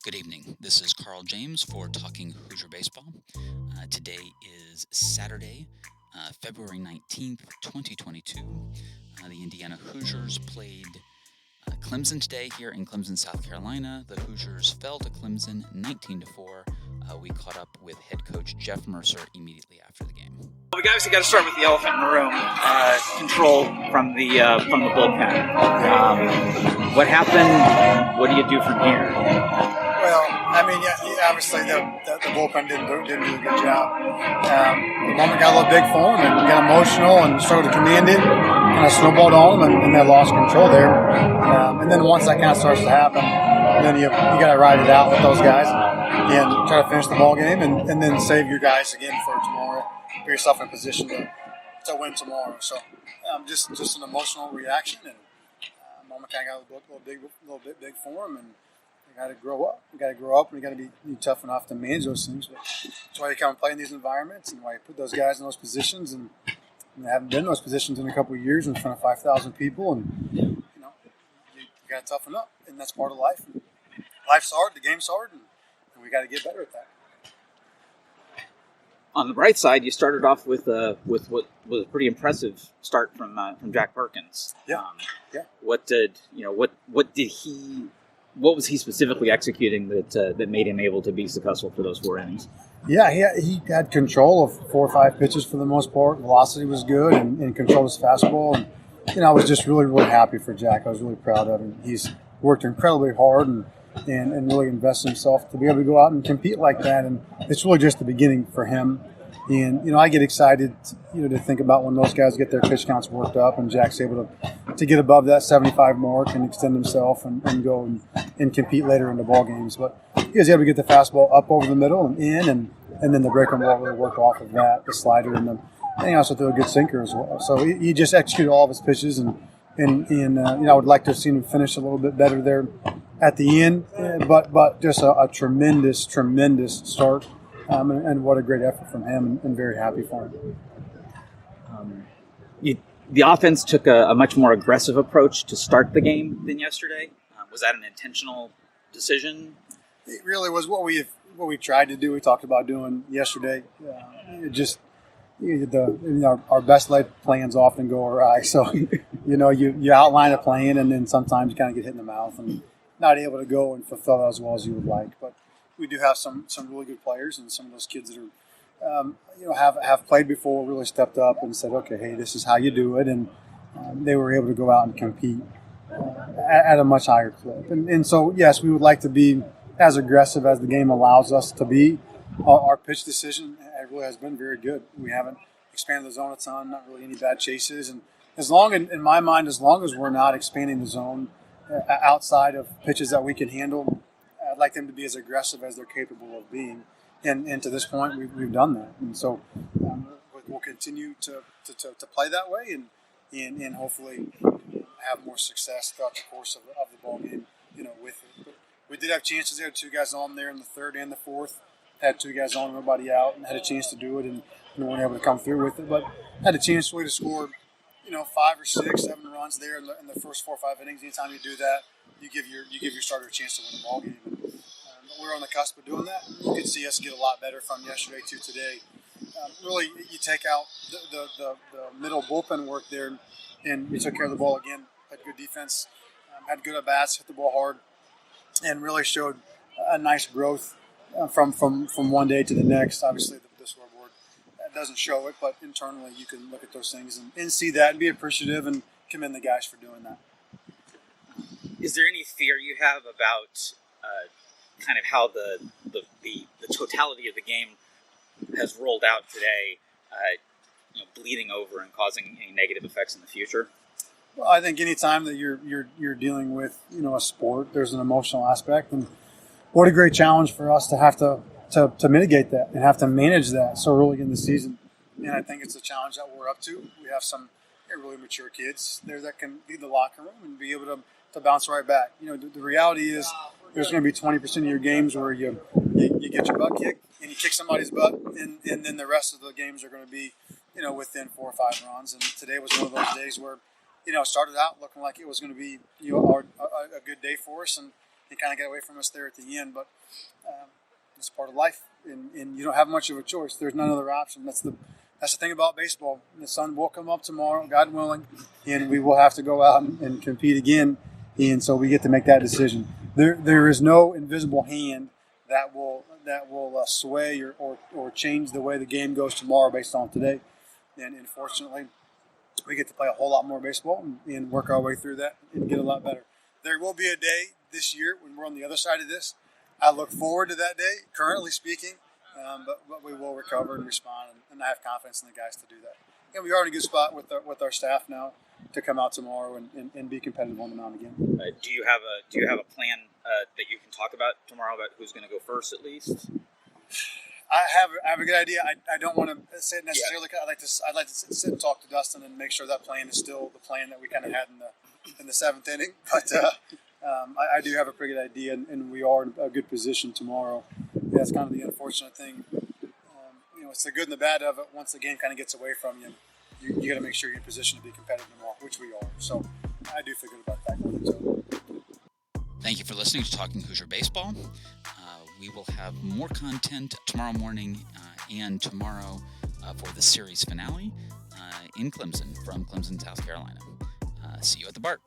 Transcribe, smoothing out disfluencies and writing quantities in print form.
Good evening. This is Carl James for Talking Hoosier Baseball. Today is Saturday, February 19th, 2022. The Indiana Hoosiers played Clemson today here in Clemson, South Carolina. The Hoosiers fell to Clemson 19-4. We caught up with head coach Jeff Mercer immediately after the game. Well, we obviously got to start with the elephant in the room, control from the bullpen. What happened? What do you do from here? Well, I mean, obviously the bullpen didn't do a good job. The moment got a little big for them and got emotional and started to command it, kind of snowballed on them, and they lost control there. And then once that kind of starts to happen, then you got to ride it out with those guys and try to finish the ball game and then save your guys again for tomorrow. Put yourself in a position to win tomorrow. So just an emotional reaction, and moment kind of got a little bit big for them, and you got to grow up. You got to grow up, and you got to be tough enough to manage those things. But that's why you come and play in these environments, and why you put those guys in those positions. And they haven't been in those positions in a couple of years in front of 5,000 people, and you got to toughen up, and that's part of life. Life's hard, the game's hard, and we got to get better at that. On the bright side, you started off with what was a pretty impressive start from Jack Perkins. Yeah. What was he specifically executing that made him able to be successful for those 4 innings? Yeah, he had control of 4 or 5 pitches for the most part. Velocity was good and controlled his fastball. And I was just really, really happy for Jack. I was really proud of him. He's worked incredibly hard and really invested himself to be able to go out and compete like that. And it's really just the beginning for him. And I get excited, to think about when those guys get their pitch counts worked up, and Jack's able to get above that 75 mark and extend himself and go and compete later in the ball games. But he was able to get the fastball up over the middle and in, and then the breaking ball really worked off of that, the slider, and he also threw a good sinker as well. So he just executed all of his pitches, and I would like to have seen him finish a little bit better there at the end, but just a tremendous start. And what a great effort from him, and very happy for him. The offense took a much more aggressive approach to start the game than yesterday. Was that an intentional decision? It really was what we tried to do. We talked about doing yesterday. Our best laid plans often go awry. So you outline a plan, and then sometimes you kind of get hit in the mouth and not able to go and fulfill that as well as you would like. But we do have some really good players, and some of those kids that are have played before really stepped up and said, okay, hey, this is how you do it, and they were able to go out and compete at a much higher clip. And so yes, we would like to be as aggressive as the game allows us to be. Our pitch decision really has been very good. We haven't expanded the zone a ton, not really any bad chases, and in my mind, as long as we're not expanding the zone outside of pitches that we can handle, I'd like them to be as aggressive as they're capable of being, and to this point, we've done that, and so we'll continue to play that way, and hopefully have more success throughout the course of the ball game, with it. But we did have chances there. 2 guys on there in the third and the fourth. Had 2 guys on, nobody out, and had a chance to do it, and weren't able to come through with it. But had a chance really to score, 5 or 6, 7 runs there in the first 4 or 5 innings. Anytime you do that, you give your starter a chance to win the ball game. We're on the cusp of doing that. You could see us get a lot better from yesterday to today. Really, you take out the middle bullpen work there, and we took care of the ball again. Had good defense, had good at bats, hit the ball hard, and really showed a nice growth from one day to the next. Obviously, the scoreboard doesn't show it, but internally you can look at those things and see that and be appreciative and commend the guys for doing that. Is there any fear you have about kind of how the totality of the game has rolled out today, bleeding over and causing any negative effects in the future? Well, I think any time that you're dealing with a sport, there's an emotional aspect, and what a great challenge for us to have to mitigate that and have to manage that so early in the season. And I think it's a challenge that we're up to. We have some really mature kids there that can lead the locker room and be able to bounce right back. The reality is there's going to be 20% of your games where you get your butt kicked and you kick somebody's butt, and then the rest of the games are going to be within 4 or 5 runs. And today was one of those days where started out looking like it was going to be a good day for us, and He kind of got away from us there at the end, but it's part of life, and you don't have much of a choice. There's none other option. That's the thing about baseball. The sun will come up tomorrow, God willing, and we will have to go out and compete again. And so we get to make that decision. There is no invisible hand that will sway or change the way the game goes tomorrow based on today. And fortunately, we get to play a whole lot more baseball and work our way through that and get a lot better. There will be a day this year when we're on the other side of this. I look forward to that day, currently speaking, but we will recover and respond, and I have confidence in the guys to do that. And we are in a good spot with our staff now to come out tomorrow and be competitive on the mound again. Do you have a plan that you can talk about tomorrow about who's going to go first at least? I have a good idea. I don't want to say it necessarily. Yeah. I'd like to sit and talk to Dustin and make sure that plan is still the plan that we kind of had in the seventh inning. But I do have a pretty good idea, and we are in a good position tomorrow. That's kind of the unfortunate thing. It's the good and the bad of it. Once the game kind of gets away from you, you got to make sure you're in position to be competitive tomorrow, which we are. So I do feel good about that going into it. Thank you for listening to Talking Hoosier Baseball. We will have more content tomorrow morning and tomorrow for the series finale in Clemson from Clemson, South Carolina. See you at the BART.